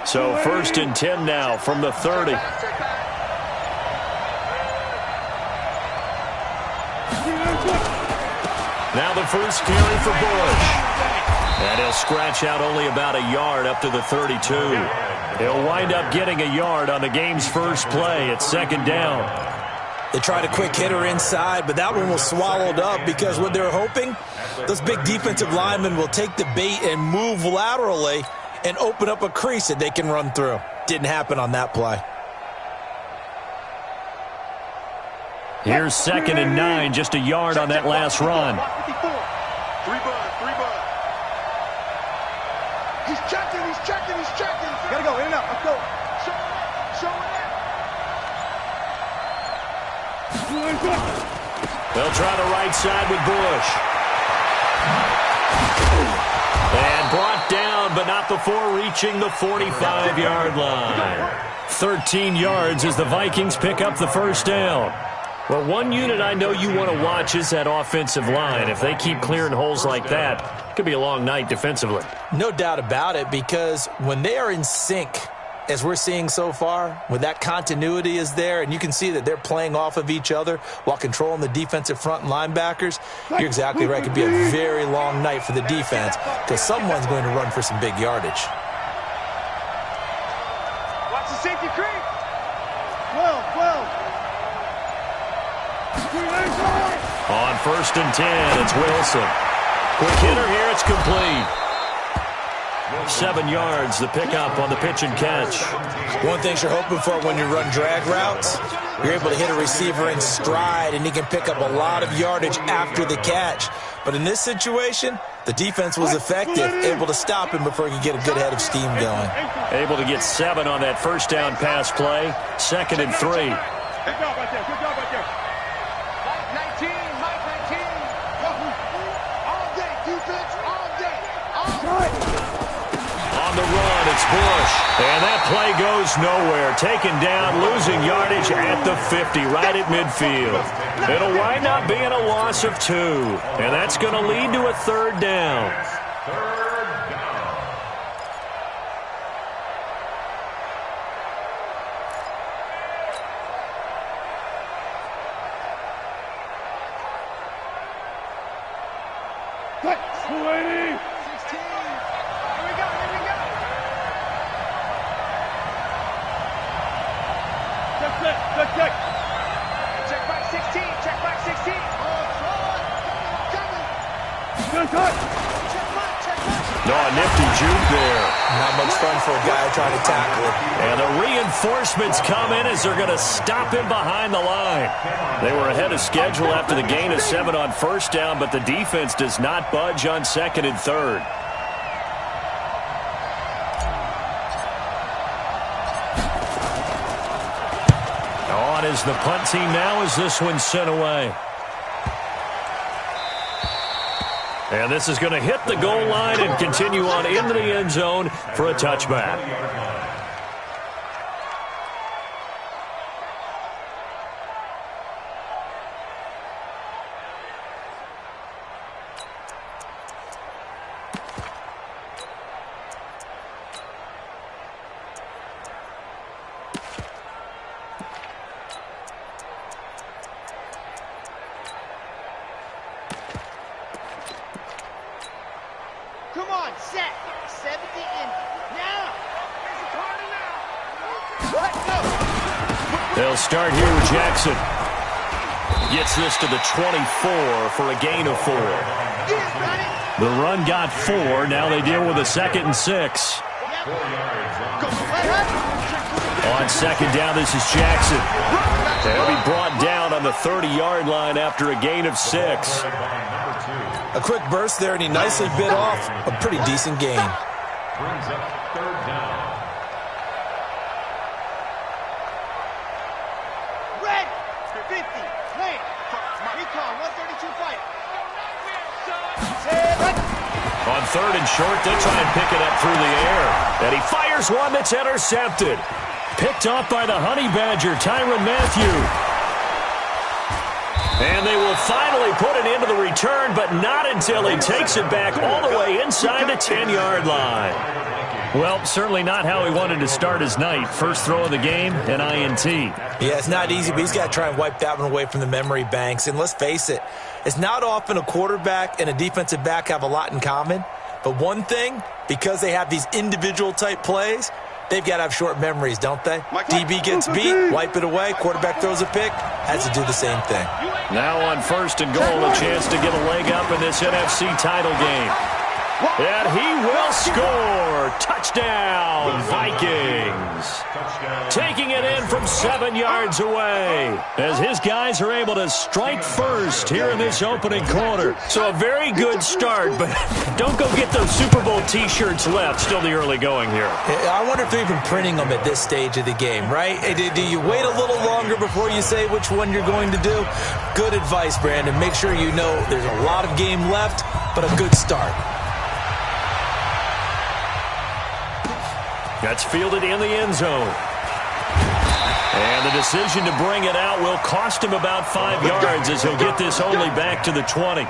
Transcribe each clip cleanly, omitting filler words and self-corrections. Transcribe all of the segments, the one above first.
So 1st and 10 now from the 30. Now the first carry for Bush. And he'll scratch out only about a yard up to the 32. He'll wind up getting a yard on the game's first play at 2nd down. They tried a quick hitter inside, but that one was swallowed up because what they're hoping, those big defensive linemen will take the bait and move laterally and open up a crease that they can run through. Didn't happen on that play. Here's 2nd and 9, just a yard on that last run. He's checking. Gotta go, in and out, let's go. Show it. They'll try the right side with Bush. And brought down, but not before reaching the 45-yard line. 13 yards as the Vikings pick up the first down. Well, one unit I know you want to watch is that offensive line. If they keep clearing holes like that, it could be a long night defensively. No doubt about it, because when they are in sync, as we're seeing so far, when that continuity is there, and you can see that they're playing off of each other while controlling the defensive front and linebackers, you're exactly right. It could be a very long night for the defense because someone's going to run for some big yardage. Watch the safety creep. 12. On 1st and 10, it's Wilson. Quick hitter here, it's complete. 7 yards, the pickup on the pitch and catch. One thing you're hoping for when you run drag routes, you're able to hit a receiver in stride, and he can pick up a lot of yardage after the catch. But in this situation, the defense was effective, able to stop him before he could get a good head of steam going. Able to get 7 on that first down pass play. 2nd and 3. Good job right there. Mike 19. All day, defense, all day. On the run, it's Bush. And that play goes nowhere. Taken down, losing yardage at the 50, right at midfield. It'll wind up being a loss of 2. And that's going to lead to a 3rd down. No, a nifty juke there. Not much fun for a guy trying to tackle it. And the reinforcements come in as they're going to stop him behind the line. They were ahead of schedule after the gain of 7 on 1st down, but the defense does not budge on 2nd and 3rd. On is the punt team now as this one's sent away. And this is going to hit the goal line and continue on into the end zone for a touchback. Come on, set. 70 in. Now. Let's go. They'll start here with Jackson. Gets this to the 24 for a gain of 4. The run got 4. Now they deal with a 2nd and 6. On 2nd down, this is Jackson. They'll be brought down on the 30-yard line after a gain of 6. A quick burst there, and he nicely bit off a pretty decent gain. Brings up 3rd down. Red 50. Lane. Recon 132 fight. On 3rd and short, they try and pick it up through the air. And he fires one that's intercepted. Picked off by the Honey Badger, Tyrann Mathieu. And they will finally put it into the return, but not until he takes it back all the way inside the 10-yard line. Well, certainly not how he wanted to start his night. First throw of the game, an INT. Yeah, it's not easy, but he's got to try and wipe that one away from the memory banks. And let's face it, it's not often a quarterback and a defensive back have a lot in common. But one thing, because they have these individual type plays, they've got to have short memories, don't they? DB gets beat, wipe it away, quarterback throws a pick, has to do the same thing. Now on 1st and goal, a chance to get a leg up in this NFC title game. And he will score. Touchdown, Vikings. Taking it in from 7 yards away as his guys are able to strike first here in this opening quarter. So a very good start, but don't go get those Super Bowl T-shirts left. Still the early going here. I wonder if they're even printing them at this stage of the game, right? Do you wait a little longer before you say which one you're going to do? Good advice, Brandon. Make sure you know there's a lot of game left, but a good start. That's fielded in the end zone. And the decision to bring it out will cost him about 5 yards as he'll get this only back to the 20.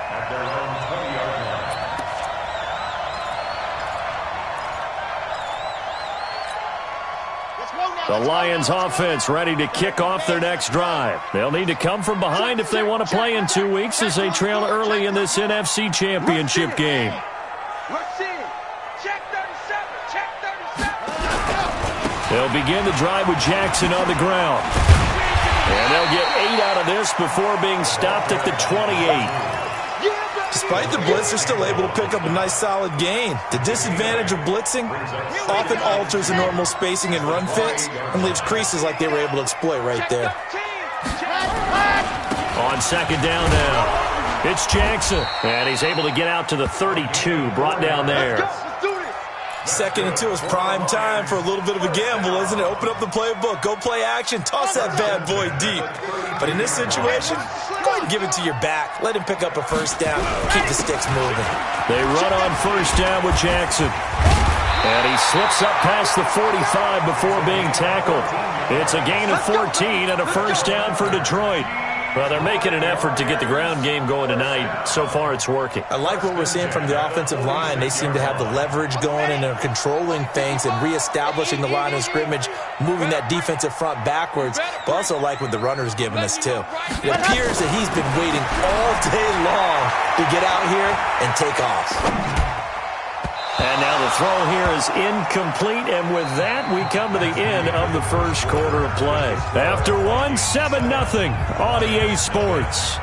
The Lions offense ready to kick off their next drive. They'll need to come from behind if they want to play in 2 weeks as they trail early in this NFC Championship game. They'll begin the drive with Jackson on the ground. And they'll get 8 out of this before being stopped at the 28. Despite the blitz, they're still able to pick up a nice solid gain. The disadvantage of blitzing often alters the normal spacing and run fits and leaves creases like they were able to exploit right there. On 2nd down now, it's Jackson. And he's able to get out to the 32, brought down there. 2nd and 2 is prime time for a little bit of a gamble, isn't it? Open up the playbook, go play action, toss that bad boy deep. But in this situation, go ahead and give it to your back. Let him pick up a 1st down, keep the sticks moving. They run on 1st down with Jackson. And he slips up past the 45 before being tackled. It's a gain of 14 and a 1st down for Detroit. Well, they're making an effort to get the ground game going tonight. So far, it's working. I like what we're seeing from the offensive line. They seem to have the leverage going and they're controlling things and reestablishing the line of scrimmage, moving that defensive front backwards. But also like what the runner's giving us, too. It appears that he's been waiting all day long to get out here and take off. And now the throw here is incomplete, and with that, we come to the end of the 1st quarter of play. After one, 7-0 on EA Sports.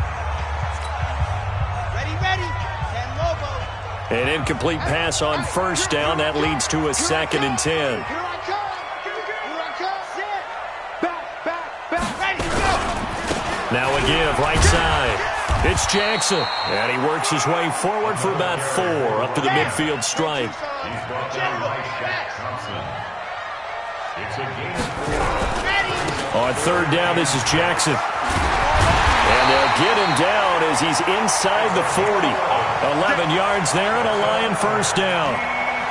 An incomplete pass on 1st down. That leads to a 2nd and 10. Now a give, right side. It's Jackson, and he works his way forward for about 4 up to the midfield stripe. On 3rd down, this is Jackson. And they'll get him down as he's inside the 40. 11 yards there and a Lion 1st down.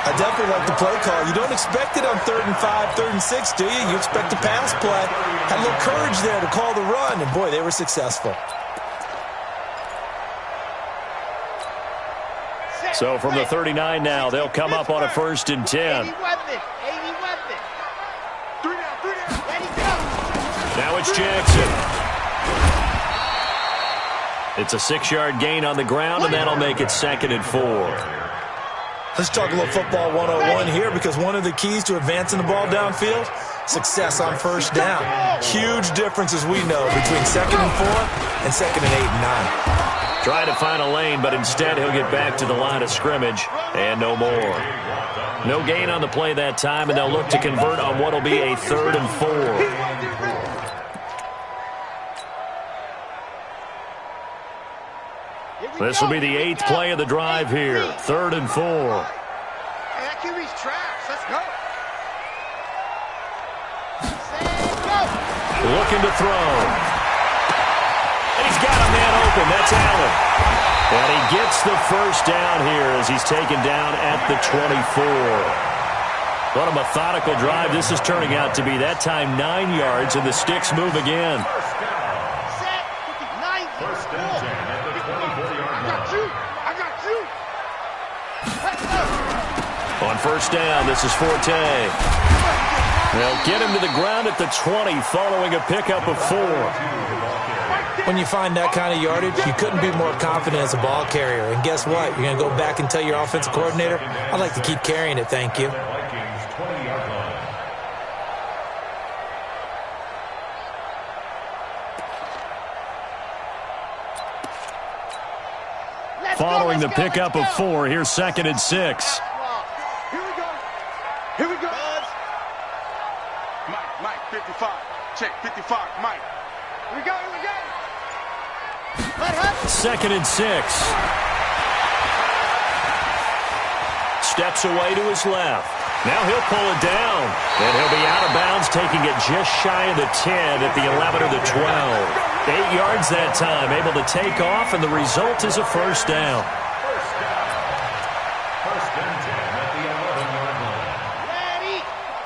I definitely like the play call. You don't expect it on 3rd and 5, 3rd and 6, do you? You expect a pass play. Had a little courage there to call the run, and boy, they were successful. So from the 39 now, they'll come up on a 1st and 10. Now it's Jackson. It's a 6-yard gain on the ground, and that'll make it 2nd and 4. Let's talk a little football 101 here, because one of the keys to advancing the ball downfield, success on 1st down. Huge difference, as we know, between 2nd and 4 and 2nd and 8 and 9. Trying to find a lane, but instead he'll get back to the line of scrimmage and no more. No gain on the play that time, and they'll look to convert on what will be a 3rd and 4. This will be the 8th play of the drive here. 3rd and 4. That QB's trash. Let's go. Looking to throw. And he's got a man open. That's Allen. And he gets the 1st down here as he's taken down at the 24. What a methodical drive this is turning out to be. That time 9 yards, and the sticks move again. On first down. This is Forte. They'll get him to the ground at the 20 following a pickup of 4. When you find that kind of yardage, you couldn't be more confident as a ball carrier. And guess what? You're going to go back and tell your offensive coordinator, I'd like to keep carrying it, thank you. Following the pickup of 4, here's 2nd and 6. Here we go. Here we go. Mike, 55. Check, 55, Mike. Here we go, here we go. 2nd and 6. Steps away to his left. Now he'll pull it down. And he'll be out of bounds, taking it just shy of the 10 at the 11 or the 12. 8 yards that time, able to take off, and the result is a first down. First and 10 at the 11-yard line. Ready.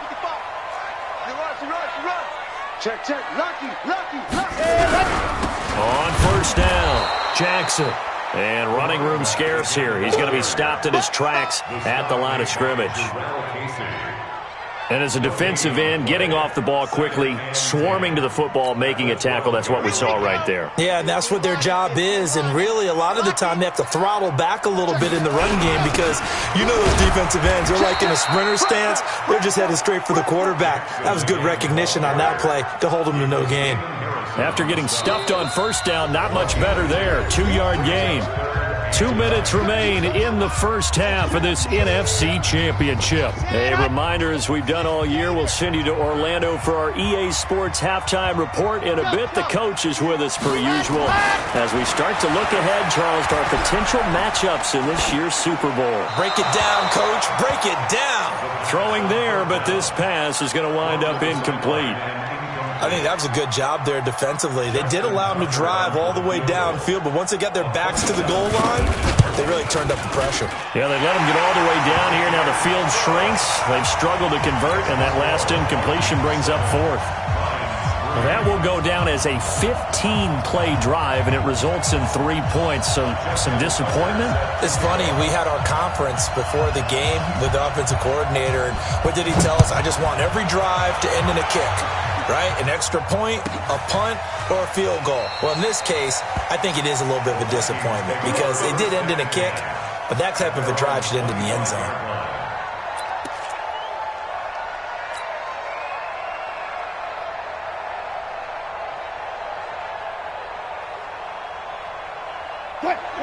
55. Run. Check. Lucky. On first down, Jackson. And running room scarce here. He's going to be stopped in his tracks at the line of scrimmage. And as a defensive end, getting off the ball quickly, swarming to the football, making a tackle, that's what we saw right there. Yeah, and that's what their job is. And really, a lot of the time, they have to throttle back a little bit in the run game because you know those defensive ends, they're like in a sprinter stance. They're just headed straight for the quarterback. That was good recognition on that play to hold them to no gain. After getting stuffed on first down, not much better there. 2-yard gain. 2 minutes remain in the first half of this NFC Championship. A reminder, as we've done all year, we'll send you to Orlando for our EA Sports halftime report. In a bit, the coach is with us per usual as we start to look ahead, Charles, to our potential matchups in this year's Super Bowl. Break it down, Coach. Break it down. Throwing there, but this pass is going to wind up incomplete. I think that was a good job there defensively. They did allow them to drive all the way downfield, but once they got their backs to the goal line, they really turned up the pressure. Yeah, they let them get all the way down here. Now the field shrinks. They've struggled to convert, and that last incompletion brings up 4th. Well, that will go down as a 15-play drive, and it results in 3 points. So some disappointment? It's funny. We had our conference before the game with the offensive coordinator, and what did he tell us? I just want every drive to end in a kick. Right? An extra point, a punt, or a field goal. Well, in this case, I think it is a little bit of a disappointment because it did end in a kick, but that type of a drive should end in the end zone.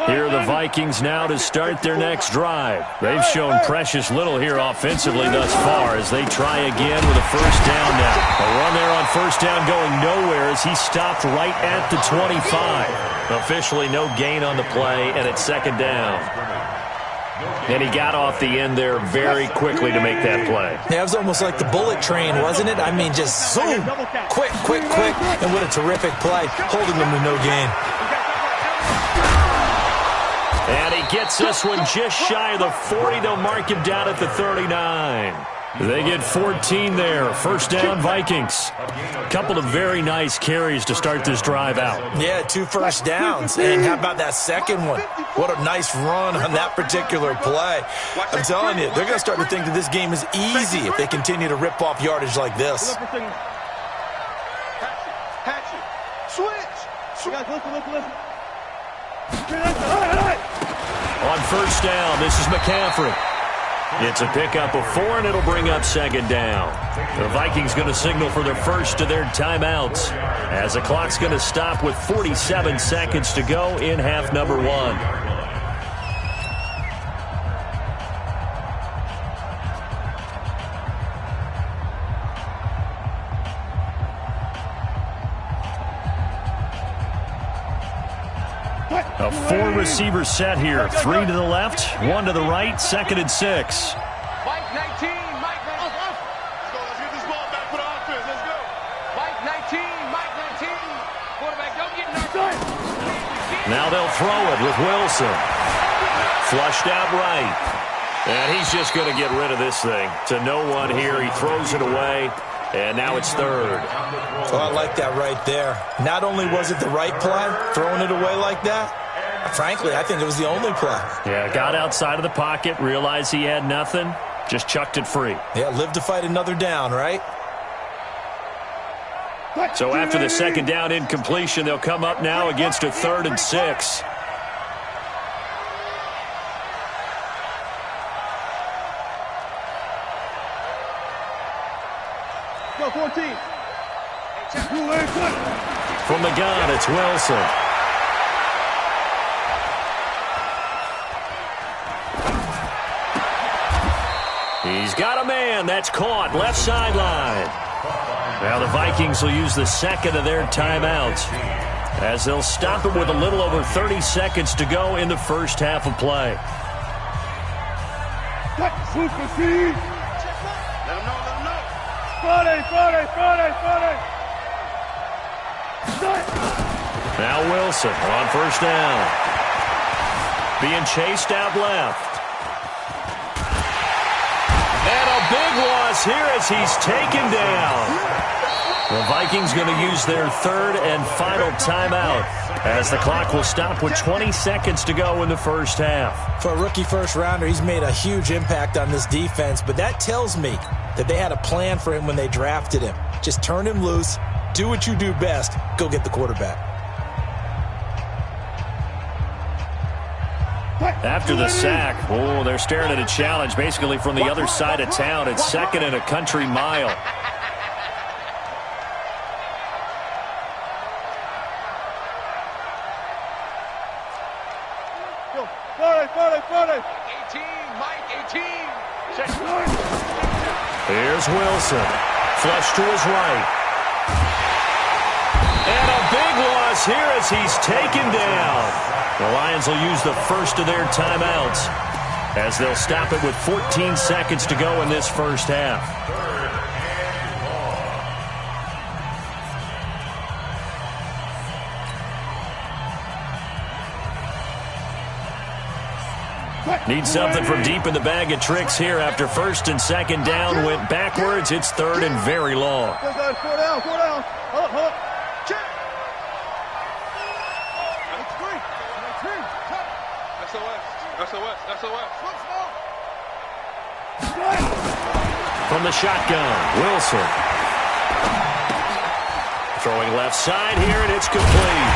Here are the Vikings now to start their next drive. They've shown precious little here offensively thus far as they try again with a first down now. A run there on first down going nowhere as he stopped right at the 25. Officially no gain on the play, and it's 2nd down. And he got off the end there very quickly to make that play. Yeah, it was almost like the bullet train, wasn't it? I mean, just zoom, quick, and what a terrific play, holding them to no gain. And he gets this one just shy of the 40. They'll mark him down at the 39. They get 14 there. First down, Vikings. A couple of very nice carries to start this drive out. Yeah, 2 first downs. And how about that second one? What a nice run on that particular play. I'm telling you, they're going to start to think that this game is easy if they continue to rip off yardage like this. Hatch it. Switch. Listen. On first down, this is McCaffrey. It's a pickup of 4, and it'll bring up 2nd down. The Vikings going to signal for their first of their timeouts as the clock's going to stop with 47 seconds to go in half number 1. A 4-receiver set here. 3 to the left, 1 to the right, 2nd and 6. Mike 19, Mike 19. Let's get this ball back for the offense. Let's go. Mike 19. Quarterback, don't get nervous. Now they'll throw it with Wilson. Flushed out right. And he's just going to get rid of this thing. To no one here. He throws it away. And now it's 3rd. Oh, I like that right there. Not only was it the right play, throwing it away like that, frankly, I think it was the only play. Yeah, got outside of the pocket, realized he had nothing, Just chucked it free. Yeah, live to fight another down, right? So after the second down incompletion, they'll come up now against a 3rd and 6. Go 14. From the gun, it's Wilson. He's got a man. That's caught. Left sideline. Now the Vikings will use the second of their timeouts as they'll stop it with a little over 30 seconds to go in the first half of play. Let him know. Friday. Now Wilson on first down. Being chased out left. And a big loss here as he's taken down. The Vikings going to use their 3rd and final timeout as the clock will stop with 20 seconds to go in the first half. For a rookie first-rounder, he's made a huge impact on this defense, but that tells me that they had a plan for him when they drafted him. Just turn him loose, do what you do best, go get the quarterback. After the sack, they're staring at a challenge basically from the other side of town. It's 2nd and a country mile. Friday. 18, Mike, 18. Here's Wilson. Flush to his right. And a big loss here as he's taken down. The Lions will use the first of their timeouts as they'll stop it with 14 seconds to go in this first half. Need something from deep in the bag of tricks here after 1st and 2nd down. Went backwards. It's 3rd and very long. 4 down. Hold up. Check. SOS. From the shotgun, Wilson. Throwing left side here, and it's complete.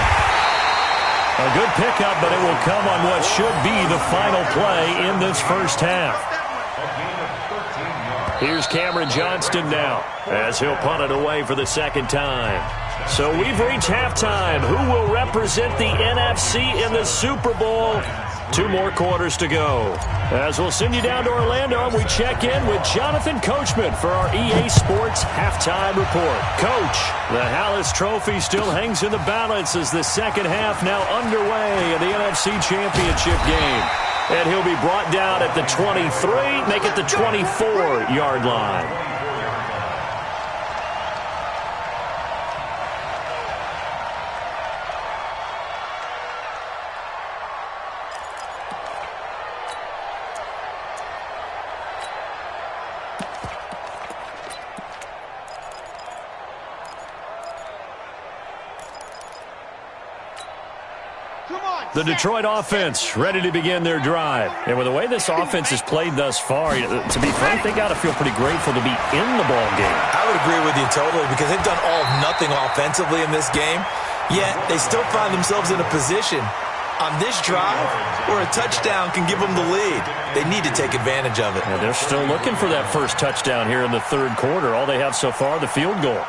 A good pickup, but it will come on what should be the final play in this first half. Here's Cameron Johnston now as he'll punt it away for the second time. So we've reached halftime. Who will represent the NFC in the Super Bowl? 2 more quarters to go. As we'll send you down to Orlando, we check in with Jonathan Coachman for our EA Sports Halftime Report. Coach, the Hallis Trophy still hangs in the balance as the second half now underway in the NFC Championship game. And he'll be brought down at the 23, make it the 24-yard line. The Detroit offense ready to begin their drive. And with the way this offense has played thus far, to be frank, they got to feel pretty grateful to be in the ball game. I would agree with you totally because they've done all of nothing offensively in this game, yet they still find themselves in a position on this drive where a touchdown can give them the lead. They need to take advantage of it. And they're still looking for that first touchdown here in the third quarter. All they have so far, the field goal.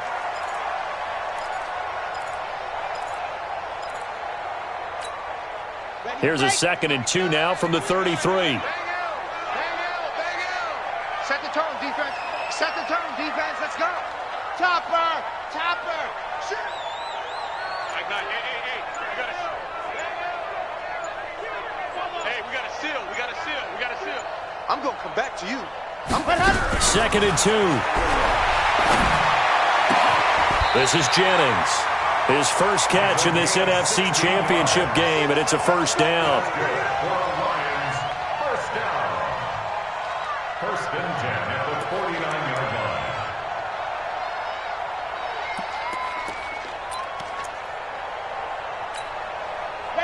Here's a 2nd and 2 now from the 33. Set the tone, defense. Set the tone, defense. Let's go. Topper. Shoot. Hey. We got a seal. I'm going to come back to you. 2nd and 2. This is Jennings. His first catch in this NFC Championship game, and it's a first down. First and 10 at the 49-yard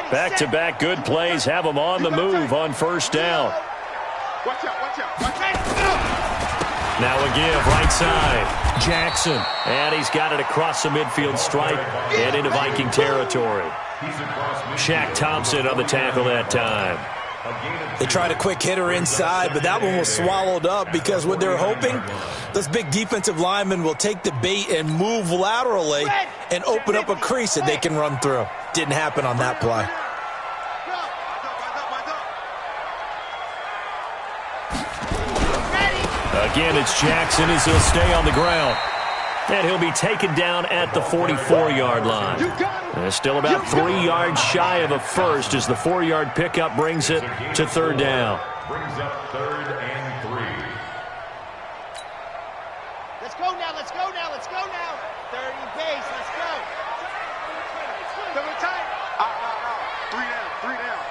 line. Back-to-back good plays have them on the move on first down. Watch out, watch out. Watch out. Now a give, right side. Jackson. And he's got it across the midfield stripe and into Viking territory. Shaq Thompson on the tackle that time. They tried a quick hitter inside, but that one was swallowed up because what they're hoping, those big defensive linemen will take the bait and move laterally and open up a crease that they can run through. Didn't happen on that play. Again, it's Jackson as he'll stay on the ground. And he'll be taken down at the 44-yard line. Still about 3 yards shy of a first as the 4-yard pickup brings it to third down. Brings up 3rd and 3. Let's go now, let's go now, let's go now. 30 pace, let's go. Double time. 3 down, 3 down.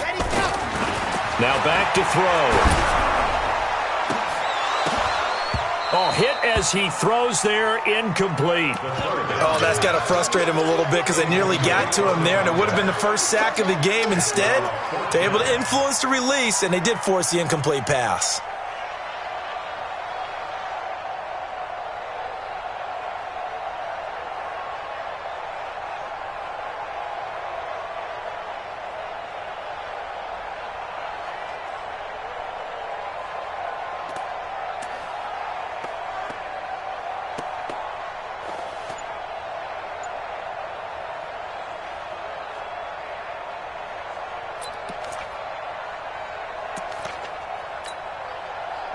Ready, go. Now back to throw. Oh, hit as he throws there, incomplete. Oh, that's got to frustrate him a little bit because they nearly got to him there, and it would have been the first sack of the game. Instead, they're able to influence the release, and they did force the incomplete pass.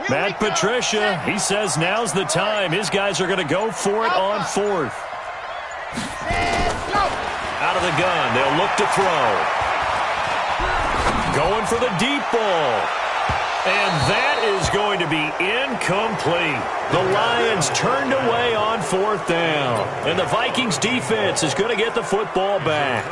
Matt Patricia, he says now's the time. His guys are going to go for it on 4th. Out of the gun, they'll look to throw. Going for the deep ball. And that is going to be incomplete. The Lions turned away on 4th down. And the Vikings defense is going to get the football back.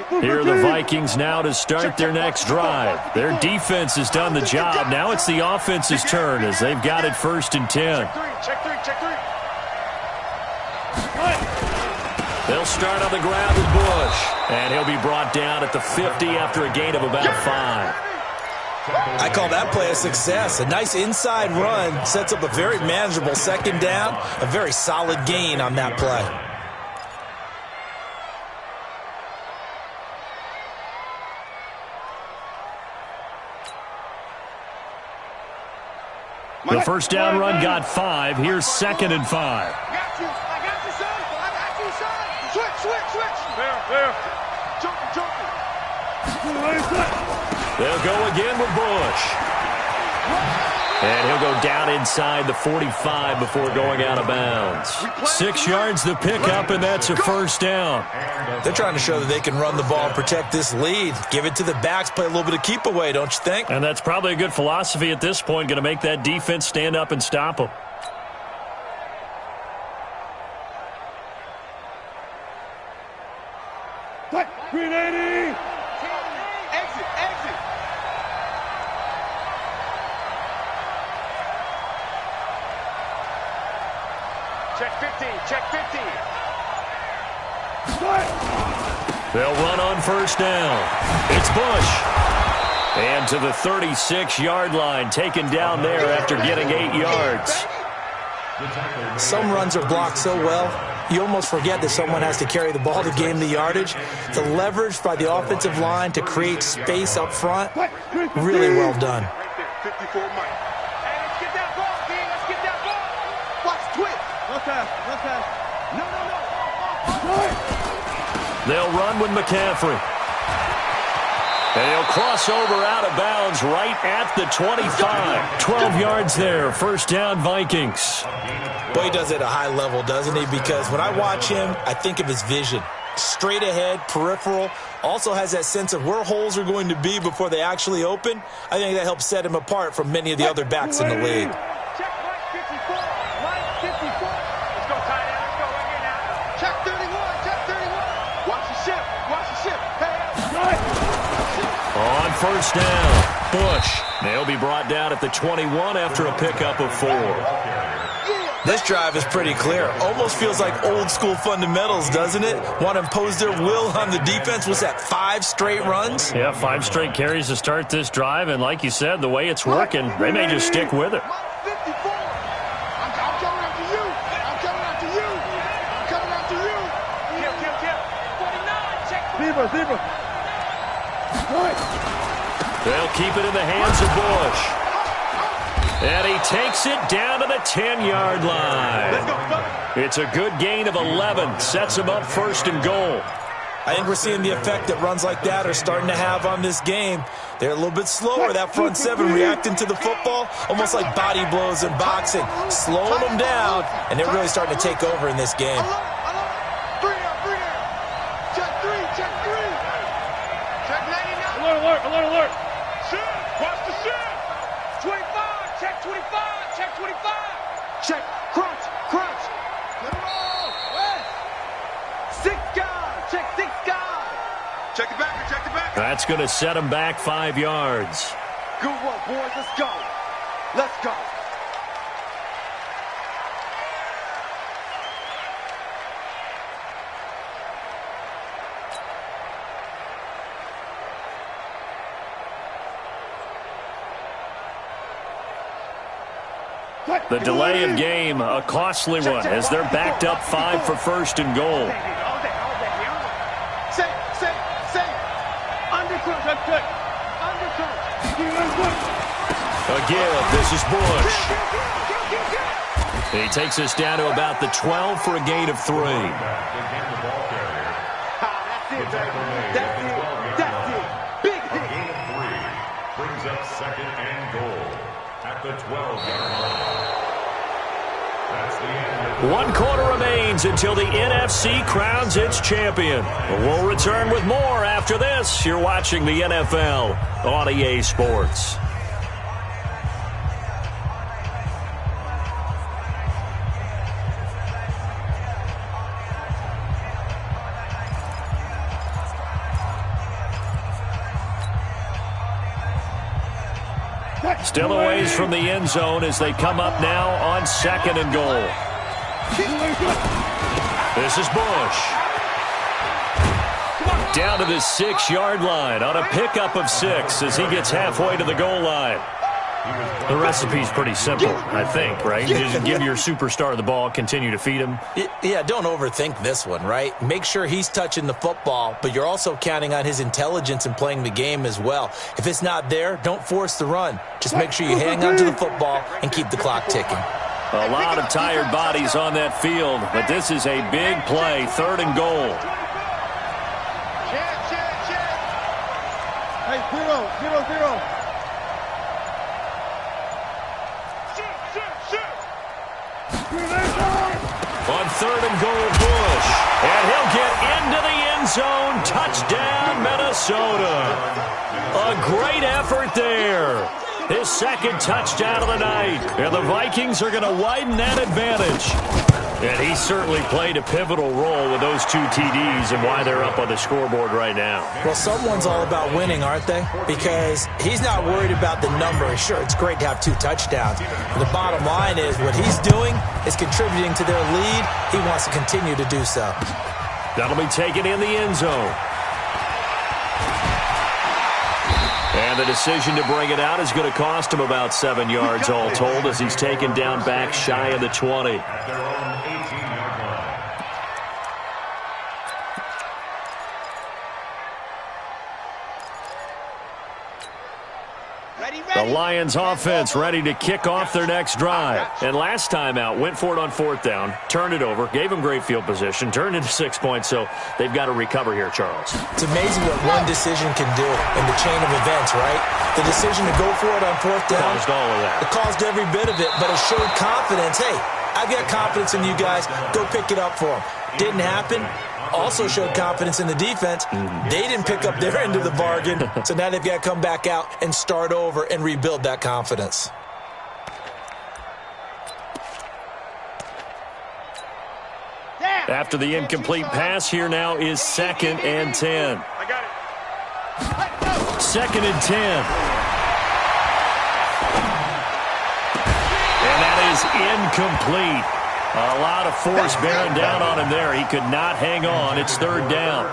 Here are the Vikings now to start their next drive. Their defense has done the job. Now it's the offense's turn as they've got it 1st and 10. Check three. They'll start on the ground with Bush. And he'll be brought down at the 50 after a gain of about 5. I call that play a success. A nice inside run sets up a very manageable 2nd down. A very solid gain on that play. The 1st down run got 5. Here's 2nd and 5. I got you, son. Switch. There. Jumping. They'll go again with Bush. And he'll go down inside the 45 before going out of bounds. 6 yards the pickup, and that's a 1st down. They're trying to show that they can run the ball and protect this lead. Give it to the backs, play a little bit of keep away, don't you think? And that's probably a good philosophy at this point, going to make that defense stand up and stop them. Exit. Check 50. They'll run on 1st down. It's Bush. And to the 36-yard line, taken down there after getting 8 yards. Some runs are blocked so well, you almost forget that someone has to carry the ball to gain the yardage. The leverage by the offensive line to create space up front, really well done. Right there, 54 Mike. Hey, let's get that ball, D. Let's get that ball. Watch, twitch. One pass. No. They'll run with McCaffrey. And he'll cross over out of bounds right at the 25. 12 yards there. 1st down, Vikings. Boy, he does it at a high level, doesn't he? Because when I watch him, I think of his vision. Straight ahead, peripheral. Also has that sense of where holes are going to be before they actually open. I think that helps set him apart from many of the other backs in the league. Check right 54. Right 54. Let's go, tight end. Let's go right here now. Check 31. Watch the ship. Hey. On 1st down, Bush. They'll be brought down at the 21 after a pickup of 4. This drive is pretty clear. Almost feels like old school fundamentals, doesn't it? Want to impose their will on the defense. Was that 5 straight runs? Yeah, 5 straight carries to start this drive, and like you said, the way it's working, they may just stick with it. 54. I'm coming after you. I'm coming after you. I'm coming after you. Kill. 49. Check. Zebra. They'll keep it in the hands of Bush. And he takes it down to the 10-yard line. It's a good gain of 11. Sets him up 1st and goal. I think we're seeing the effect that runs like that are starting to have on this game. They're a little bit slower, that front 7 reacting to the football, almost like body blows in boxing, slowing them down, and they're really starting to take over in this game. Check 3. Check 99. Alert. Shit. Watch the shit. 25. Check 25. Check 25. Check. Crunch. Let it roll. West. 6 guys. Check 6 guys. Check the backer. That's going to set him back 5 yards. Good work, boys. Let's go. The delay of game, a costly one, as they're backed up 5 for 1st and goal. Say. Undercrunch. A give, this is Bush. He takes us down to about the 12 for a gain of 3. That's it. Big hit. Gain of 3 brings up 2nd and goal at the 12-yard line. That's the end. 1 quarter remains until the NFC crowns its champion. We'll return with more after this. You're watching the NFL on EA Sports. Still a ways from the end zone as they come up now on 2nd and goal. This is Bush. Down to the 6-yard line on a pickup of 6 as he gets halfway to the goal line. The recipe's pretty simple, I think, right? Just give your superstar the ball, continue to feed him. Yeah, don't overthink this one, right? Make sure he's touching the football, but you're also counting on his intelligence in playing the game as well. If it's not there, don't force the run. Just make sure you hang on to the football and keep the clock ticking. A lot of tired bodies on that field, but this is a big play, 3rd and goal. Check. Hey, 0. On 3rd and goal, Bush. And he'll get into the end zone. Touchdown, Minnesota. A great effort there. His 2nd touchdown of the night. And the Vikings are going to widen that advantage. And he certainly played a pivotal role with those 2 TDs and why they're up on the scoreboard right now. Well, someone's all about winning, aren't they? Because he's not worried about the number. Sure, it's great to have 2 touchdowns. But the bottom line is what he's doing is contributing to their lead. He wants to continue to do so. That'll be taken in the end zone. And the decision to bring it out is going to cost him about 7 yards all told as he's taken down back shy of the 20. At their own 18-yard line. The Lions offense ready to kick off their next drive. And last time out, went for it on 4th down, turned it over, gave them great field position, turned into 6 points, so they've got to recover here, Charles. It's amazing what one decision can do in the chain of events, right? The decision to go for it on 4th down. Caused all of that. It caused every bit of it, but it showed confidence. Hey, I've got confidence in you guys. Go pick it up for them. Didn't happen. Also showed confidence in the defense. They didn't pick up their end of the bargain, so now they've got to come back out and start over and rebuild that confidence. After the incomplete pass, here now is 2nd and 10. I got it. 2nd and 10. And that is incomplete. A lot of force bearing down on him there. He could not hang on. It's third down.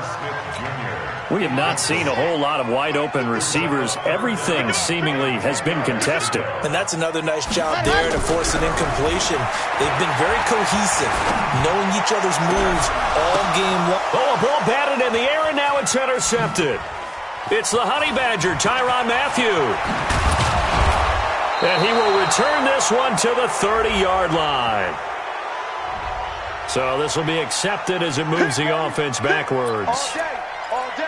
We have not seen a whole lot of wide-open receivers. Everything seemingly has been contested. And that's another nice job there to force an incompletion. They've been very cohesive, knowing each other's moves all game long. Oh, a ball batted in the air, and now it's intercepted. It's the Honey Badger, Tyrann Mathieu. And he will return this one to the 30-yard line. So this will be accepted as it moves the offense backwards. All day, all day.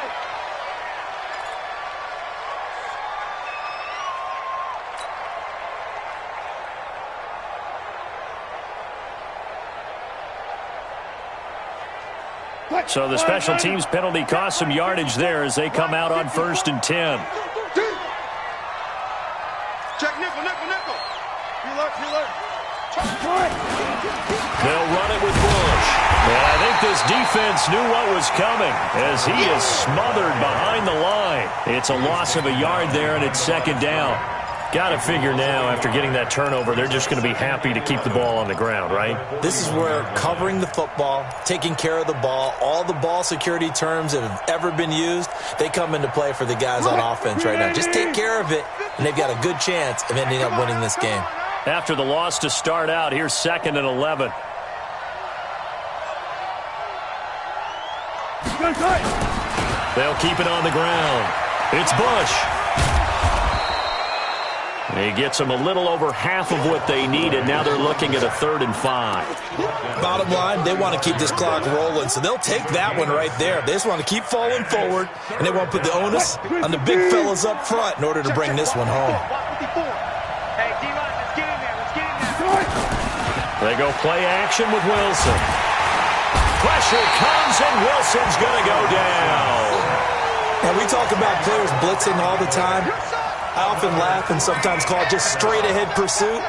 So the special teams penalty cost some yardage there as they come out on 1st and 10. Check nickel, nickel, nickel. Reload. They'll run it with Bush. And I think this defense knew what was coming as he is smothered behind the line. It's a loss of a yard there, and it's 2nd down. Got to figure now, after getting that turnover, they're just going to be happy to keep the ball on the ground, right? This is where covering the football, taking care of the ball, all the ball security terms that have ever been used, they come into play for the guys on offense right now. Just take care of it, and they've got a good chance of ending up winning this game. After the loss to start out, here's 2nd and 11. They'll keep it on the ground. It's Bush. He gets them a little over half of what they needed. Now they're looking at a 3rd and 5. Bottom line, they want to keep this clock rolling, so they'll take that one right there. They just want to keep falling forward, and they want to put the onus on the big fellas up front in order to bring this one home. Hey, D-line, let's get in there. Let's get in there. They go play action with Wilson. Pressure comes, and Wilson's going to go down. And we talk about players blitzing all the time. I often laugh and sometimes call it just straight-ahead pursuit.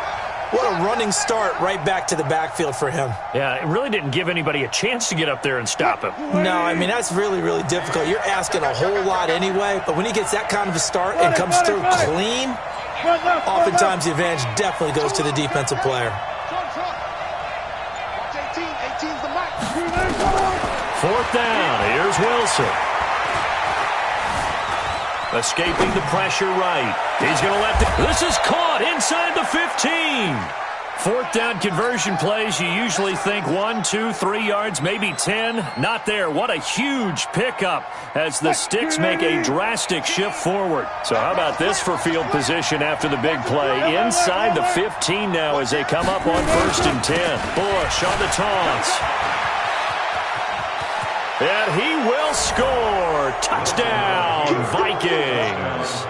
What a running start right back to the backfield for him. Yeah, it really didn't give anybody a chance to get up there and stop him. No, I mean, that's really, really difficult. You're asking a whole lot anyway, but when he gets that kind of a start and comes through clean, oftentimes the advantage definitely goes to the defensive player. 4th down. Here's Wilson. Escaping the pressure right. He's going to let this is caught inside the 15. 4th down conversion plays, you usually think 1, 2, 3 yards, maybe 10. Not there. What a huge pickup as the Sticks make a drastic shift forward. So how about this for field position after the big play? Inside the 15 now as they come up on 1st and 10. Bush on the taunts. And he will score. Touchdown, Vikings.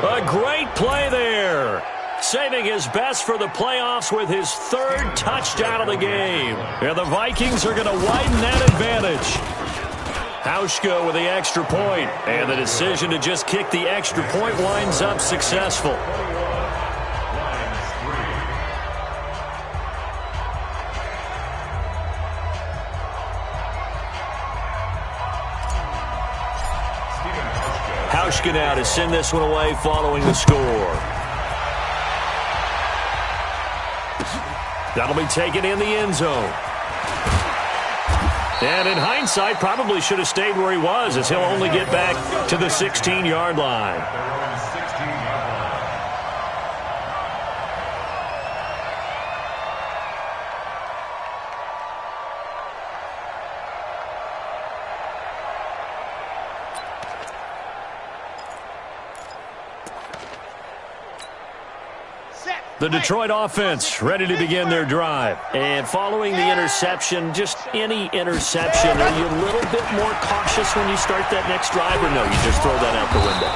A great play there. Saving his best for the playoffs with his 3rd touchdown of the game. And the Vikings are going to widen that advantage. Hauschka with the extra point. And the decision to just kick the extra point winds up successful. Hauschka now to send this one away following the score. That'll be taken in the end zone. And in hindsight, probably should have stayed where he was as he'll only get back to the 16-yard line. The Detroit offense ready to begin their drive. And following the interception, just any interception, are you a little bit more cautious when you start that next drive, or no, you just throw that out the window?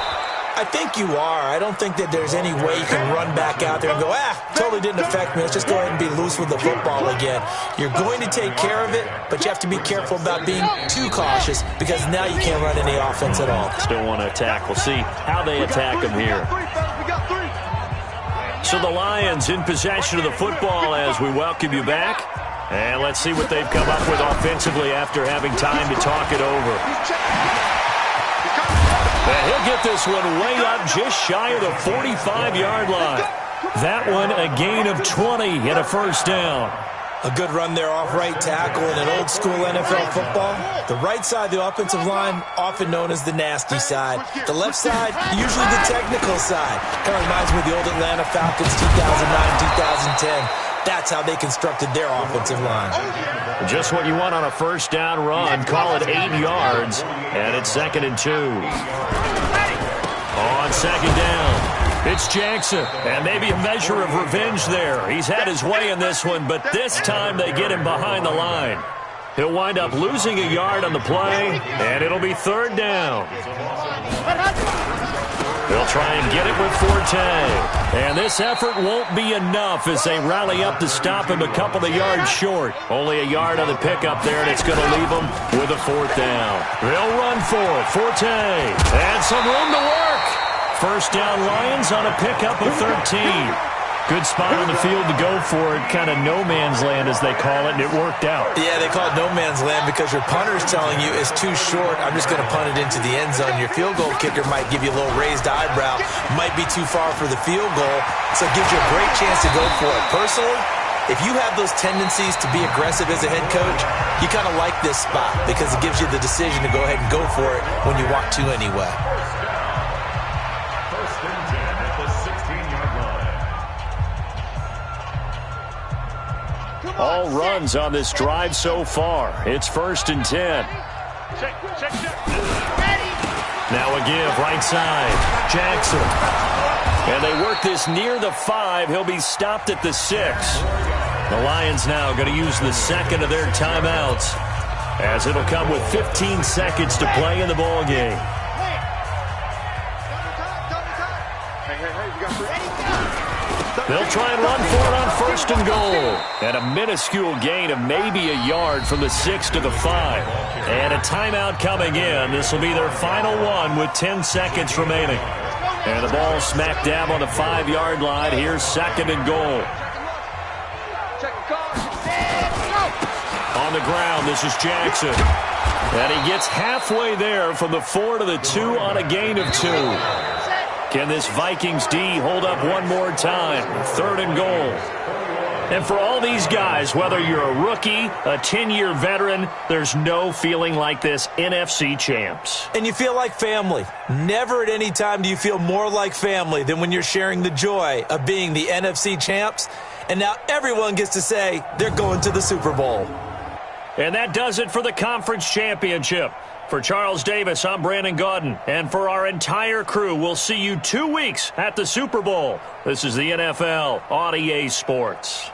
I think you are. I don't think that there's any way you can run back out there and go, totally didn't affect me. Let's just go ahead and be loose with the football again. You're going to take care of it, but you have to be careful about being too cautious because now you can't run any offense at all. Still want to attack. We'll see how they attack him here. So the Lions in possession of the football as we welcome you back. And let's see what they've come up with offensively after having time to talk it over. And he'll get this one way up just shy of the 45-yard line. That one a gain of 20 and a first down. A good run there off right tackle in an old-school NFL football. The right side of the offensive line, often known as the nasty side. The left side, usually the technical side. Kind of reminds me of the old Atlanta Falcons 2009-2010. That's how they constructed their offensive line. Just what you want on a first down run. Call it 8 yards, and it's 2nd and 2. On 2nd down. It's Jackson, and maybe a measure of revenge there. He's had his way in this one, but this time they get him behind the line. He'll wind up losing a yard on the play, and it'll be 3rd down. They'll try and get it with Forte. And this effort won't be enough as they rally up to stop him a couple of yards short. Only a yard on the pickup there, and it's going to leave him with a 4th down. They'll run for it. Forte. And some room to work. First down Lions on a pickup of 13. Good spot on the field to go for it. Kind of no man's land, as they call it, and it worked out. Yeah, they call it no man's land because your punter's telling you it's too short. I'm just going to punt it into the end zone. Your field goal kicker might give you a little raised eyebrow. Might be too far for the field goal, so it gives you a great chance to go for it. Personally, if you have those tendencies to be aggressive as a head coach, you kind of like this spot because it gives you the decision to go ahead and go for it when you want to anyway. All runs on this drive so far. It's 1st and 10. Now a give, right side. Jackson. And they work this near the 5. He'll be stopped at the 6. The Lions now going to use the 2nd of their timeouts, as it'll come with 15 seconds to play in the ball game. They'll try and run for it on 1st and goal. And a minuscule gain of maybe a yard from the 6 to the 5. And a timeout coming in. This will be their final one with 10 seconds remaining. And the ball smack dab on the 5-yard line. Here's 2nd and goal. On the ground, this is Jackson. And he gets halfway there from the 4 to the 2 on a gain of 2. Can this Vikings D hold up one more time? 3rd and goal. And for all these guys, whether you're a rookie, a 10-year veteran, there's no feeling like this NFC champs. And you feel like family. Never at any time do you feel more like family than when you're sharing the joy of being the NFC champs. And now everyone gets to say they're going to the Super Bowl. And that does it for the conference championship. For Charles Davis, I'm Brandon Gaudin. And for our entire crew, we'll see you 2 weeks at the Super Bowl. This is the NFL on EA Sports.